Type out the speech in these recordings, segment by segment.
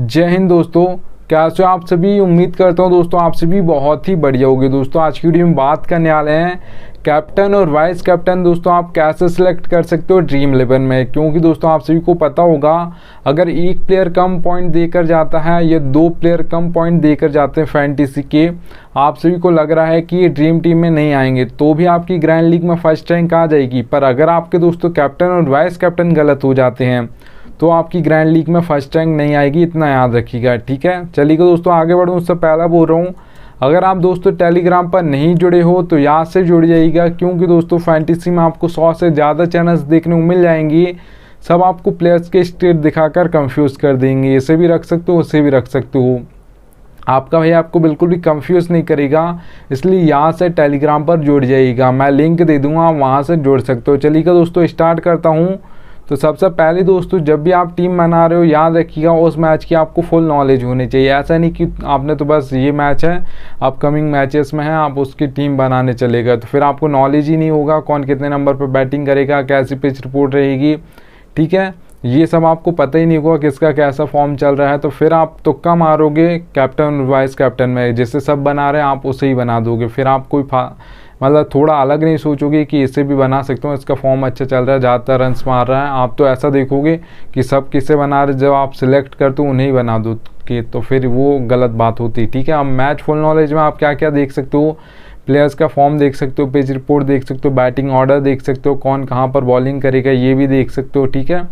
जय हिंद दोस्तों, कैसे हो आप सभी। उम्मीद करता हूं दोस्तों आप सभी बहुत ही बढ़िया होंगे। दोस्तों आज की वीडियो में बात करने वाले हैं कैप्टन और वाइस कैप्टन दोस्तों आप कैसे सिलेक्ट कर सकते हो ड्रीम 11 में। क्योंकि दोस्तों आप सभी को पता होगा, अगर एक प्लेयर कम पॉइंट देकर जाता है या दो प्लेयर कम पॉइंट देकर जाते हैं फैंटेसी के, आप सभी को लग रहा है कि ये ड्रीम टीम में नहीं आएंगे तो भी आपकी ग्रैंड लीग में फर्स्ट रैंक आ जाएगी। पर अगर आपके दोस्तों कैप्टन और वाइस कैप्टन गलत हो जाते हैं तो आपकी ग्रैंड लीग में फर्स्ट रैंक नहीं आएगी, इतना याद रखिएगा। ठीक है, चलिए दोस्तों आगे बढ़ूँ उससे पहला बोल रहा हूँ, अगर आप दोस्तों टेलीग्राम पर नहीं जुड़े हो तो याद से जुड़ जाइएगा। क्योंकि दोस्तों फैंटेसी में आपको 100 से ज़्यादा चैनल्स देखने को मिल जाएंगी, सब आपको प्लेयर्स के स्टेट दिखाकर कंफ्यूज कर देंगे। इसे भी रख सकते हो, उसे भी रख सकते हो, आपका भाई आपको बिल्कुल भी कंफ्यूज नहीं करेगा। इसलिए यहाँ से टेलीग्राम पर जुड़ जाइएगा, मैं लिंक दे दूँगा, वहाँ से जुड़ सकते हो। चलिए दोस्तों स्टार्ट करता हूँ। तो सबसे पहले दोस्तों जब भी आप टीम बना रहे हो याद रखिएगा उस मैच की आपको फुल नॉलेज होनी चाहिए। ऐसा नहीं कि आपने तो बस ये मैच है अपकमिंग मैचेस में है आप उसकी टीम बनाने चलेगा तो फिर आपको नॉलेज ही नहीं होगा कौन कितने नंबर पर बैटिंग करेगा, कैसी पिच रिपोर्ट रहेगी। ठीक है, ये सब आपको पता ही नहीं होगा किसका कैसा फॉर्म चल रहा है, तो फिर आप तुक्का मारोगे कैप्टन वाइस कैप्टन में, जिससे सब बना रहे हैं आप उसे ही बना दोगे। फिर आप कोई मतलब थोड़ा अलग नहीं सोचोगे कि इसे भी बना सकते हो, इसका फॉर्म अच्छा चल रहा है, ज़्यादातर रन्स मार रहा है। आप तो ऐसा देखोगे कि सब किसे बना रहे, जब आप सिलेक्ट करते हो उन्हें ही बना दो कि, तो फिर वो गलत बात होती है। ठीक है, अब मैच फुल नॉलेज में आप क्या क्या देख सकते हो, प्लेयर्स का फॉर्म देख सकते हो, पिच रिपोर्ट देख सकते हो, बैटिंग ऑर्डर देख सकते हो, कौन कहाँ पर बॉलिंग करेगा ये भी देख सकते हो। ठीक है,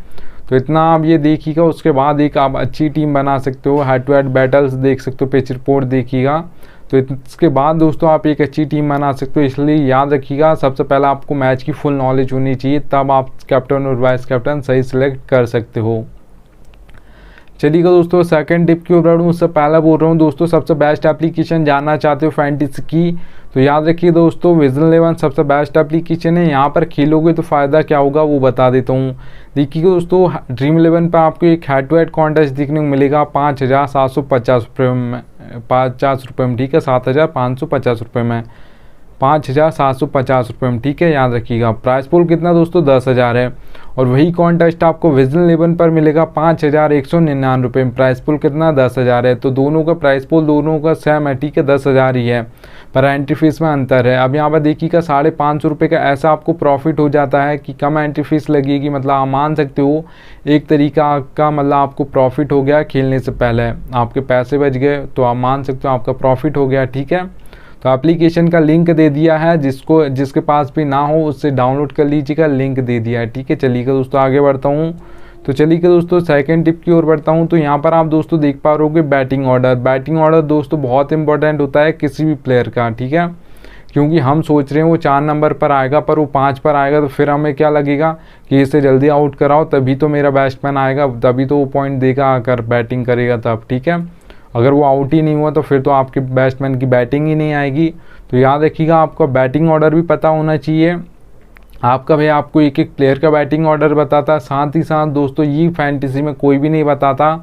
तो इतना आप ये देखिएगा, उसके बाद एक आप अच्छी टीम बना सकते हो, हेड टू हेड बैटल्स देख सकते हो, पिच रिपोर्ट देखिएगा। तो इसके बाद दोस्तों आप एक अच्छी टीम बना सकते हो। इसलिए याद रखिएगा सबसे पहले आपको मैच की फुल नॉलेज होनी चाहिए, तब आप कैप्टन और वाइस कैप्टन सही सिलेक्ट कर सकते हो। चलिए दोस्तों सेकंड टिप की ओर बढ़ूँ उससे पहले बोल रहा हूँ दोस्तों सबसे बेस्ट एप्लीकेशन जानना चाहते हो फैंटेसी की तो याद रखिए दोस्तों विजन 11 सबसे बेस्ट एप्लीकेशन है। यहाँ पर खेलोगे तो फ़ायदा क्या होगा वो बता देता हूँ। देखिए दोस्तों ड्रीम 11 पर आपको एक हेड टू हेड कॉन्टेस्ट देखने को मिलेगा 5,750 रुपये में, 50 रुपये में। ठीक है, 7,550 रुपये में, 5,750 रुपये में। ठीक है, याद रखिएगा। प्राइस पूल कितना दोस्तों 10,000 है और वही कॉन्टेस्ट आपको विजन 11 पर मिलेगा 5,199 रुपये में। प्राइस पूल कितना 10,000 है, तो दोनों का प्राइस पूल दोनों का सेम है। ठीक है, 10,000 ही है, पर एंट्री फीस में अंतर है। अब यहाँ पर देखिएगा 550 रुपये का ऐसा आपको प्रॉफिट हो जाता है कि कम एंट्री फीस लगेगी। मतलब आप मान सकते हो एक तरीका का, मतलब आपको प्रॉफिट हो गया खेलने से पहले, आपके पैसे बच गए तो आप मान सकते हो आपका प्रॉफिट हो गया। ठीक है, तो एप्लीकेशन का लिंक दे दिया है, जिसके पास भी ना हो उससे डाउनलोड कर लीजिएगा, लिंक दे दिया है। ठीक है, चलिए दोस्तों आगे बढ़ता हूँ। तो चलिए दोस्तों सेकंड टिप की ओर बढ़ता हूँ। तो यहाँ पर आप दोस्तों देख पा रहोगे बैटिंग ऑर्डर। बैटिंग ऑर्डर दोस्तों बहुत इंपॉर्टेंट होता है किसी भी प्लेयर का। ठीक है, क्योंकि हम सोच रहे हैं वो 4 नंबर पर आएगा पर वो 5 पर आएगा, तो फिर हमें क्या लगेगा कि इसे जल्दी आउट कराओ तभी तो मेरा बैट्समैन आएगा, तभी तो वो पॉइंट देगा अगर बैटिंग करेगा तब। ठीक है, अगर वो आउट ही नहीं हुआ तो फिर तो आपके बैट्समैन की बैटिंग ही नहीं आएगी। तो याद रखिएगा आपका बैटिंग ऑर्डर भी पता होना चाहिए आपका। भाई आपको एक एक प्लेयर का बैटिंग ऑर्डर बताता है, साथ ही साथ दोस्तों ये फैंटेसी में कोई भी नहीं बताता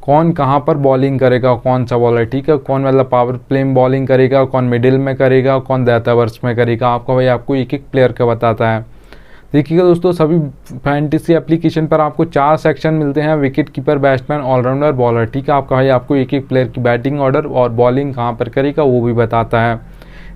कौन कहाँ पर बॉलिंग करेगा, कौन सा बॉलर। ठीक है, कौन मतलब पावर प्ले में बॉलिंग करेगा, कौन मिडिल में करेगा, कौन डेथ ओवर्स में करेगा, आपका भाई आपको एक एक प्लेयर का बताता है। देखिएगा दोस्तों सभी फैंटेसी एप्लीकेशन पर आपको 4 सेक्शन मिलते हैं, wicket keeper, batsman, all rounder, bowler. ठीक है, आपका भाई आपको एक एक प्लेयर की बैटिंग ऑर्डर और बॉलिंग कहाँ पर करेगा वो भी बताता है।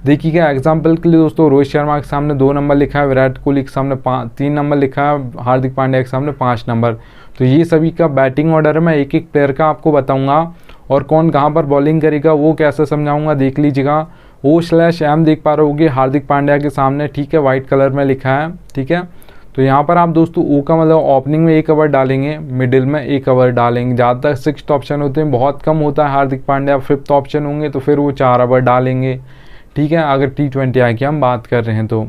देखिएगा एग्जांपल के लिए दोस्तों रोहित शर्मा के सामने 2 नंबर लिखा है, विराट कोहली के सामने 3 नंबर लिखा है, हार्दिक पांड्या के सामने 5 नंबर। तो ये सभी का बैटिंग ऑर्डर है, मैं एक एक प्लेयर का आपको बताऊँगा और कौन कहाँ पर बॉलिंग करेगा वो कैसे समझाऊँगा देख लीजिएगा। O/M देख पा रहे होगे हार्दिक पांड्या के सामने। ठीक है, वाइट कलर में लिखा है। ठीक है, तो यहाँ पर आप दोस्तों O का मतलब ओपनिंग में 1 ओवर डालेंगे, मिडिल में 1 ओवर डालेंगे, ज़्यादातर 6th ऑप्शन होते हैं, बहुत कम होता है हार्दिक पांड्या 5th ऑप्शन होंगे तो फिर वो 4 ओवर डालेंगे। ठीक है, अगर T20 आई की हम बात कर रहे हैं तो।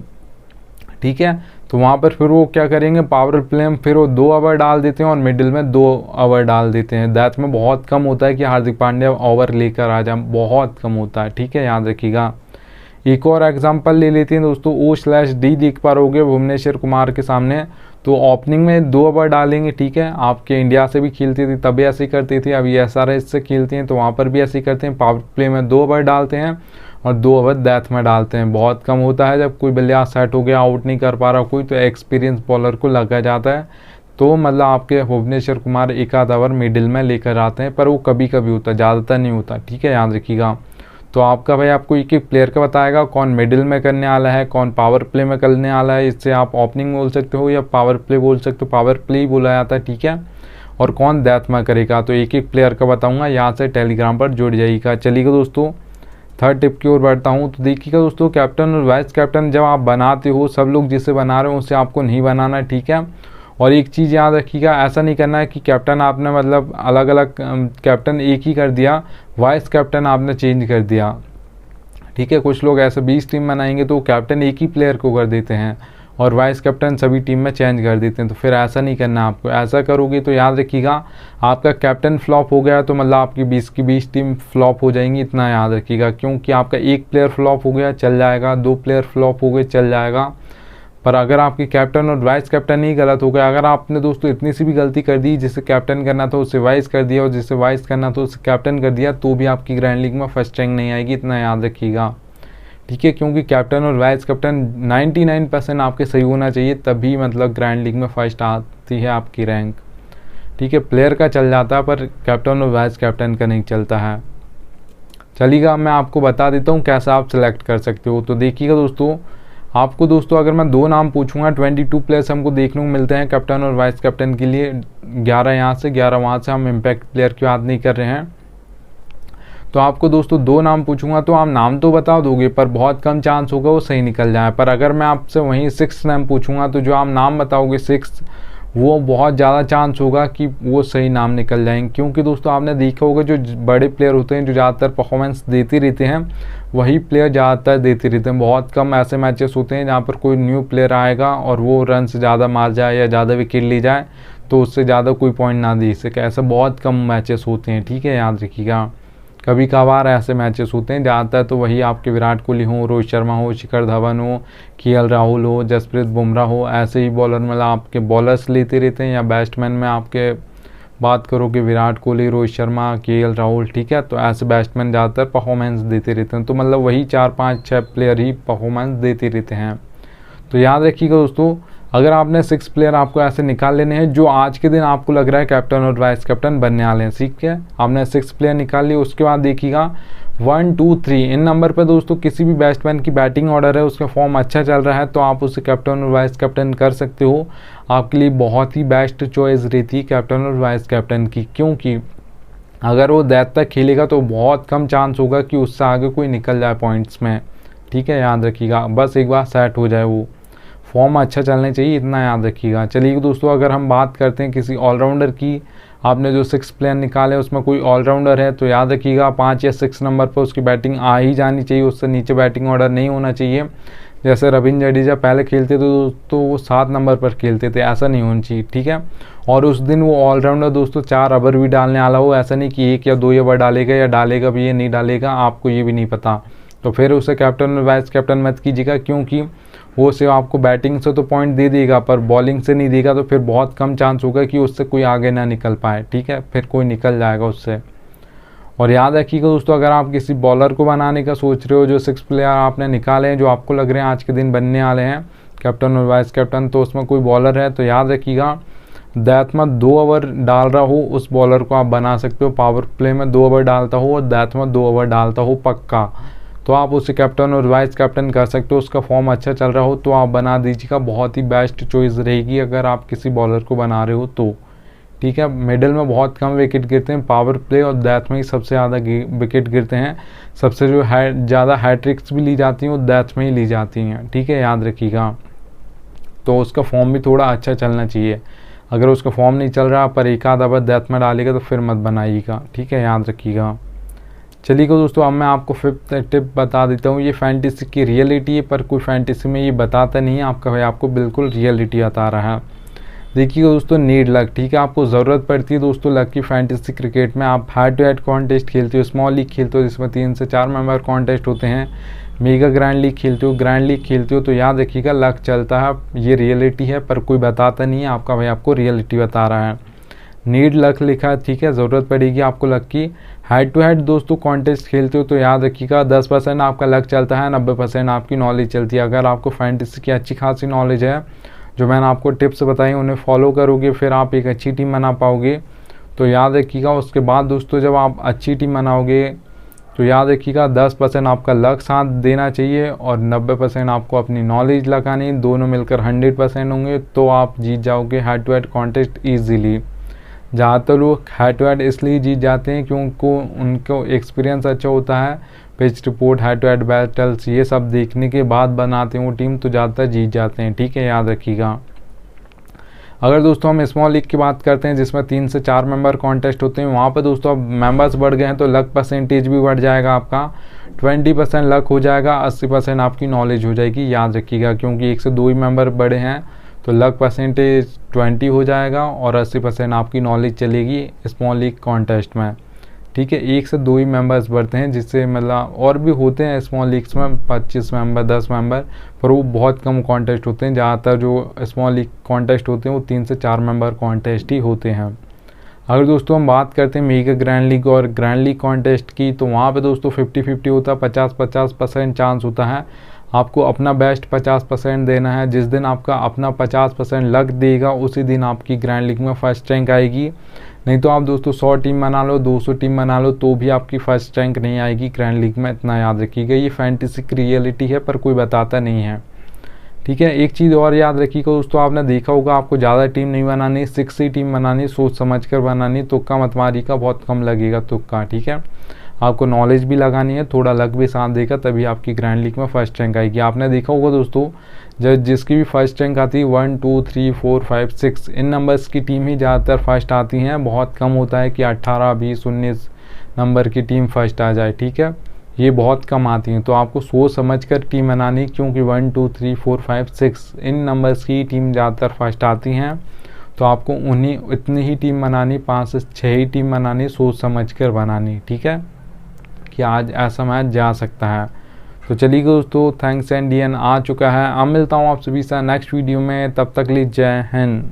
ठीक है, तो वहाँ पर फिर वो क्या करेंगे पावर प्ले में फिर वो 2 ओवर डाल देते हैं और मिडिल में 2 ओवर डाल देते हैं। दैट में बहुत कम होता है कि हार्दिक पांड्या ओवर लेकर आ जाए, बहुत कम होता है। ठीक है, याद रखिएगा। एक और एग्जांपल ले लेते हैं दोस्तों O/D देख पा रहोगे भुवनेश्वर कुमार के सामने। तो ओपनिंग में 2 ओवर डालेंगे। ठीक है, आपके इंडिया से भी खेलते थे तभी ऐसे ही करते थे, अभी SRH से खेलते हैं तो वहाँ पर भी ऐसे ही करते हैं, पावर प्ले में 2 ओवर डालते हैं और 2 ओवर डेथ में डालते हैं। बहुत कम होता है जब कोई बल्लेबाज सेट हो गया आउट नहीं कर पा रहा कोई, तो एक्सपीरियंस बॉलर को लगा जाता है तो मतलब आपके भुवनेश्वर कुमार एक आध ओवर मिडिल में लेकर आते हैं, पर वो कभी कभी होता है, ज़्यादातर नहीं होता, ठीक है, याद रखिएगा। तो आपका भाई आपको एक एक प्लेयर का बताएगा कौन मिडिल में करने वाला है, कौन पावर प्ले में करने वाला है, इससे आप ओपनिंग बोल सकते हो या पावर प्ले बोल सकते हो, पावर प्ले ही बोला जाता है, ठीक है, और कौन डेथ में करेगा। तो एक एक प्लेयर का बताऊंगा, यहाँ से टेलीग्राम पर जुड़ जाइएगा। चलिएगा दोस्तों थर्ड टिप की ओर बढ़ता हूँ। तो देखिएगा दोस्तों, कैप्टन और वाइस कैप्टन जब आप बनाते हो, सब लोग जिसे बना रहे हो उससे आपको नहीं बनाना, ठीक है। और एक चीज़ याद रखिएगा, ऐसा नहीं करना है कि कैप्टन आपने मतलब अलग अलग कैप्टन एक ही कर दिया, वाइस कैप्टन आपने चेंज कर दिया, ठीक है। कुछ लोग ऐसे 20 टीम बनाएंगे तो कैप्टन एक ही प्लेयर को कर देते हैं और वाइस कैप्टन सभी टीम में चेंज कर देते हैं, तो फिर ऐसा नहीं करना आपको। ऐसा करोगे तो याद रखिएगा आपका कैप्टन फ्लॉप हो गया तो मतलब आपकी 20 की 20 टीम फ्लॉप हो जाएंगी, इतना याद रखिएगा। क्योंकि आपका एक प्लेयर फ्लॉप हो गया चल जाएगा, 2 प्लेयर फ्लॉप हो गए चल जाएगा, पर अगर आपकी कैप्टन और वाइस कैप्टन ही गलत हो गया, अगर आपने दोस्तों इतनी सी भी गलती कर दी, जिसे कैप्टन करना था उसे वाइस कर दिया और जिसे वाइस करना था उसे कैप्टन कर दिया, तो भी आपकी ग्रैंड लीग में फर्स्ट रैंक नहीं आएगी, इतना याद रखिएगा, ठीक है। क्योंकि कैप्टन और वाइस कैप्टन 99% आपके सही होना चाहिए, तभी मतलब ग्रैंड लीग में फर्स्ट आती है आपकी रैंक, ठीक है। प्लेयर का चल जाता है पर कैप्टन और वाइस कैप्टन का नहीं चलता है। चलिएगा मैं आपको बता देता हूँ कैसा आप सेलेक्ट कर सकते हो। तो देखिएगा दोस्तों, आपको दोस्तों अगर मैं 2 नाम पूछूंगा, 22 प्लेयर्स हमको देखने को मिलते हैं कैप्टन और वाइस कैप्टन के लिए, 11 यहाँ से 11 वहाँ से, हम इम्पैक्ट प्लेयर की बात नहीं कर रहे हैं। तो आपको दोस्तों 2 नाम पूछूंगा तो आप नाम तो बता दोगे, पर बहुत कम चांस होगा वो सही निकल जाए। पर अगर मैं आपसे वहीं 6 नाम पूछूंगा तो जो आप नाम बताओगे 6, वो बहुत ज़्यादा चांस होगा कि वो सही नाम निकल जाएंगे। क्योंकि दोस्तों आपने देखा होगा जो बड़े प्लेयर होते हैं, जो ज़्यादातर परफॉर्मेंस देते रहते हैं, वही प्लेयर ज़्यादातर देते रहते हैं। बहुत कम ऐसे मैचेस होते हैं जहाँ पर कोई न्यू प्लेयर आएगा और वो रन से ज़्यादा मार जाए या ज़्यादा विकेट ले जाए तो उससे ज़्यादा कोई पॉइंट ना दे सके, ऐसा बहुत कम मैचेस होते हैं, ठीक है, याद रखिएगा। कभी कभार ऐसे मैचेस होते हैं, ज़्यादातर तो वही आपके विराट कोहली हो, रोहित शर्मा हो, शिखर धवन हो, केएल राहुल हो, जसप्रीत बुमराह हो, ऐसे ही बॉलर मतलब आपके बॉलर्स लेते रहते हैं। या बैट्समैन में आपके बात करो कि विराट कोहली, रोहित शर्मा, केएल राहुल, ठीक है, तो ऐसे बैट्समैन ज़्यादातर परफॉर्मेंस देते रहते हैं। तो मतलब वही 4, 5, 6 प्लेयर ही परफॉर्मेंस देते रहते हैं। तो याद रखिएगा दोस्तों, अगर आपने 6 प्लेयर आपको ऐसे निकाल लेने हैं जो आज के दिन आपको लग रहा है कैप्टन और वाइस कैप्टन बनने वाले हैं, ठीक है। आपने 6 प्लेयर निकाल लिए, उसके बाद देखिएगा 1, 2, 3 इन नंबर पर दोस्तों किसी भी बैट्समैन की बैटिंग ऑर्डर है, उसका फॉर्म अच्छा चल रहा है तो आप उसे कैप्टन और वाइस कैप्टन कर सकते हो। आपके लिए बहुत ही बेस्ट चॉइस रहती है कैप्टन और वाइस कैप्टन की, क्योंकि अगर वो डेथ तक खेलेगा तो बहुत कम चांस होगा कि उससे आगे कोई निकल जाए पॉइंट्स में, ठीक है, याद रखिएगा। बस एक बार सेट हो जाए, वो फॉर्म अच्छा चलना चाहिए, इतना याद रखिएगा। चलिए दोस्तों, अगर हम बात करते हैं किसी ऑलराउंडर की, आपने जो 6 प्लेयर निकाले उसमें कोई ऑलराउंडर है तो याद रखिएगा 5 या 6 नंबर पर उसकी बैटिंग आ ही जानी चाहिए, उससे नीचे बैटिंग ऑर्डर नहीं होना चाहिए। जैसे रविंद्र जडेजा पहले खेलते थे तो वो 7 नंबर पर खेलते थे, ऐसा नहीं होना चाहिए, ठीक है। और उस दिन वो ऑलराउंडर दोस्तों 4 ओवर भी डालने वाला हो, ऐसा नहीं कि 1 या 2 ओवर डालेगा या डालेगा भी ये नहीं डालेगा, आपको ये भी नहीं पता, तो फिर उसे कैप्टन और वाइस कैप्टन मत कीजिएगा। क्योंकि वो सिर्फ आपको बैटिंग से तो पॉइंट दे देगा पर बॉलिंग से नहीं देगा, तो फिर बहुत कम चांस होगा कि उससे कोई आगे ना निकल पाए, ठीक है, फिर कोई निकल जाएगा उससे। और याद रखिएगा दोस्तों, अगर आप किसी बॉलर को बनाने का सोच रहे हो, जो 6 प्लेयर आपने निकाले हैं जो आपको लग रहे हैं आज के दिन बनने वाले हैं कैप्टन और वाइस कैप्टन, तो उसमें कोई बॉलर है तो याद रखिएगा दैट में 2 ओवर डाल रहा हो उस बॉलर को आप बना सकते हो। पावर प्ले में 2 ओवर डालता हो और दैट में 2 ओवर डालता हो पक्का, तो आप उसे कैप्टन और वाइस कैप्टन कर सकते हो। उसका फॉर्म अच्छा चल रहा हो तो आप बना दीजिएगा, बहुत ही बेस्ट चॉइस रहेगी अगर आप किसी बॉलर को बना रहे हो तो, ठीक है। मिडिल में बहुत कम विकेट गिरते हैं, पावर प्ले और डेथ में ही सबसे ज़्यादा विकेट गिरते हैं। सबसे जो ज़्यादा हैट्रिक्स भी ली जाती हैं वो डेथ में ही ली जाती हैं, ठीक है, याद रखिएगा। तो उसका फॉर्म भी थोड़ा अच्छा चलना चाहिए, अगर उसका फॉर्म नहीं चल रहा पर एक आध ओवर डेथ में डालेगा तो फिर मत बनाइएगा, ठीक है, याद रखिएगा। चलिए दोस्तों, अब मैं आपको 5th टिप बता देता हूँ। ये फैंटेसी की रियलिटी है पर कोई फैंटेसी में ये बताता नहीं है, आपका भाई आपको बिल्कुल रियलिटी बता रहा है। देखिए दोस्तों, नीड लक, ठीक है, आपको ज़रूरत पड़ती है दोस्तों लक की फैंटेसी क्रिकेट में। आप हेड टू हेड कॉन्टेस्ट खेलते हो, स्मॉल लीग खेलते हो जिसमें 3 से 4 मेंबर कॉन्टेस्ट होते हैं, मेगा ग्रैंड लीग खेलते हो, ग्रैंड लीग खेलते हो, तो याद रखिएगा लक चलता है, ये रियलिटी है पर कोई बताता नहीं है, आपका भाई आपको रियलिटी बता रहा है। नीड लक लिखा है, ठीक है, ज़रूरत पड़ेगी आपको लक की। हेड टू हेड दोस्तों कॉन्टेस्ट खेलते हो तो याद रखिएगा 10% आपका लक चलता है, 90% आपकी नॉलेज चलती है। अगर आपको फैंटेसी की अच्छी खासी नॉलेज है, जो मैंने आपको टिप्स बताई उन्हें फॉलो करोगे फिर आप एक अच्छी टीम बना पाओगे। तो याद रखिएगा उसके बाद दोस्तों जब आप अच्छी टीम बनाओगे तो याद रखिएगा 10% आपका लक साथ देना चाहिए और 90% आपको अपनी नॉलेज लगानी, दोनों मिलकर 100% होंगे तो आप जीत जाओगे head to head contest easily. ज़्यादातर लोग हेड टू हेड इसलिए जीत जाते हैं क्योंकि उनको एक्सपीरियंस अच्छा होता है, pitch report, head to head battles ये सब देखने के बाद बनाते हैं वो टीम, तो ज़्यादातर जीत जाते हैं। ठीक है, याद रखिएगा। अगर दोस्तों हम स्मॉल लीग की बात करते हैं जिसमें 3 से 4 मेंबर कॉन्टेस्ट होते हैं, वहाँ पर दोस्तों अब मेंबर्स बढ़ गए हैं तो लक परसेंटेज भी बढ़ जाएगा आपका। 20% लक हो जाएगा, 80% आपकी नॉलेज हो जाएगी। याद रखिएगा क्योंकि 1 से 2 ही मेंबर बढ़े हैं तो लक परसेंटेज 20 हो जाएगा और 80% आपकी नॉलेज चलेगी स्मॉल लीग कॉन्टेस्ट में। ठीक है, 1 से 2 ही मेंबर्स बढ़ते हैं जिससे मतलब और भी होते हैं स्मॉल लीग्स में 25 मेंबर 10 मेंबर, पर वो बहुत कम कॉन्टेस्ट होते हैं। ज़्यादातर जो स्मॉल लीग कॉन्टेस्ट होते हैं वो 3 से 4 मेंबर कॉन्टेस्ट ही होते हैं। अगर दोस्तों हम बात करते हैं मेगा ग्रैंड लीग और ग्रैंड लीग कॉन्टेस्ट की, तो वहाँ पे दोस्तों 50-50 होता है, 50-50% चांस होता है। आपको अपना बेस्ट 50% देना है। जिस दिन आपका अपना 50% लक देगा उसी दिन आपकी ग्रैंड लीग में फर्स्ट रैंक आएगी। नहीं तो आप दोस्तों 100 टीम बना लो, 200 टीम बना लो तो भी आपकी फर्स्ट रैंक नहीं आएगी ग्रैंड लीग में। इतना याद रखिएगा, ये फैंटेसी की रियलिटी है पर कोई बताता नहीं है। ठीक है, एक चीज़ और याद रखिएगा दोस्तों, आपने देखा होगा आपको ज़्यादा टीम नहीं बनानी, 6 ही टीम बनानी, सोच समझ कर बनानी। तुक्का मत मारिएगा, बहुत कम लगेगा तुक्का। ठीक है, आपको नॉलेज भी लगानी है, थोड़ा लक भी साथ देगा तभी आपकी ग्रैंड लीग में फर्स्ट रैंक आएगी। आपने देखा होगा दोस्तों जब जिसकी भी फर्स्ट रैंक आती है 1 2 3 4 5 6 इन नंबर्स की टीम ही ज़्यादातर फर्स्ट आती हैं। बहुत कम होता है कि 18 20 19 नंबर की टीम फर्स्ट आ जाए। ठीक है, ये बहुत कम आती हैं, तो आपको सोच समझ कर टीम बनानी क्योंकि 1 2 3 4 5 6 इन नंबर्स की टीम ज़्यादातर फर्स्ट आती हैं। तो आपको उन्हीं इतनी ही टीम बनानी, 5 से 6 ही टीम बनानी, सोच समझ कर बनानी। ठीक है, कि आज ऐसा मैच जा सकता है। तो चलिए दोस्तों, थैंक्स एंड डीएन आ चुका है। अब मिलता हूँ आप सभी से नेक्स्ट वीडियो में, तब तक लिए जय हिंद।